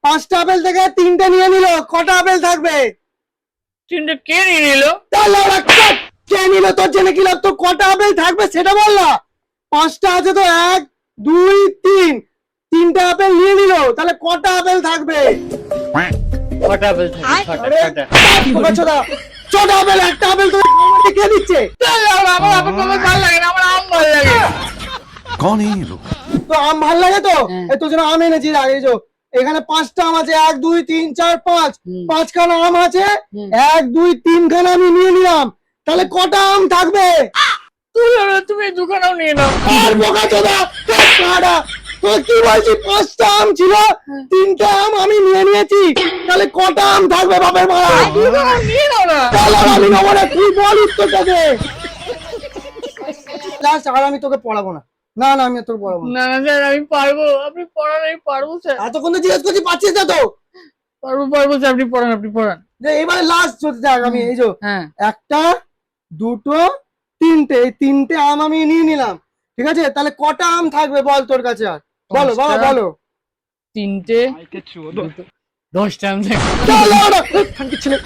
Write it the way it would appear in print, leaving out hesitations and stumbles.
5টা আপেল থেকে 3টে নিয়ে নিল, কটা আপেল থাকবে? 3টে কে নিয়ে নিল? তাহলে ওরা কে নিল তোর জেনে কি লাভ? তো কটা আপেল থাকবে সেটা বল না। 5টা আছে তো, 1 2 3, 3টে আপেল নিয়ে নিল, তাহলে কটা আপেল থাকবে? কটা আপেল থাকে? ছটা। ছোট আপেল, একটা আপেল তো কে দিচ্ছে? আমার আপেল ভালো লাগে না, আমার আম ভালো লাগে। कौन है ये लोग? তো আম ভাল লাগে তো, হ্যাঁ। এই তোর জন্য আম এনেছি। আগে যে এখানে 5টা আম আছে, 1 2 3 4 5, 5খানা আম আছে। 1 2 3 খানা আমি নিয়ে নিলাম, তাহলে কটা আম থাকবে? তুমি দুখানাও নিয়ে নাও। আর বোকা চোদা, কাটা তো কি বলছি? 5টা আম ছিল, 3টে আম আমি নিয়ে নিয়েছি, তাহলে কটা আম থাকবে বাপের মারা? দুখানা নিয়ে নাও না। তাহলে আমি নেবো না, তুই বল উত্তরটা দে। লাস্ট, আর আমি তোকে পড়াবো না। না না, আমি আর তোকে পড়াবো না। না না স্যার, আমি পারবো। আপনি পড়ান, আমি পারবো স্যার। এতক্ষণ তো জিজ্ঞেস করছি, পাচ্ছিস না তো? পারবো স্যার, আপনি পড়ান। যে এবারে লাস্ট যদি দেখ, আমি এই যে হ্যাঁ। 1টা 2টো 3টে, এই 3টে আম আমি নিয়ে নিলাম, ঠিক আছে? তাহলে কটা আম থাকবে বল তোর কাছে? আর বলো বাবা, 5টা, বলো। 3টে, 10টা আম থাকে। চলো ওরা, খানকি ছেলে।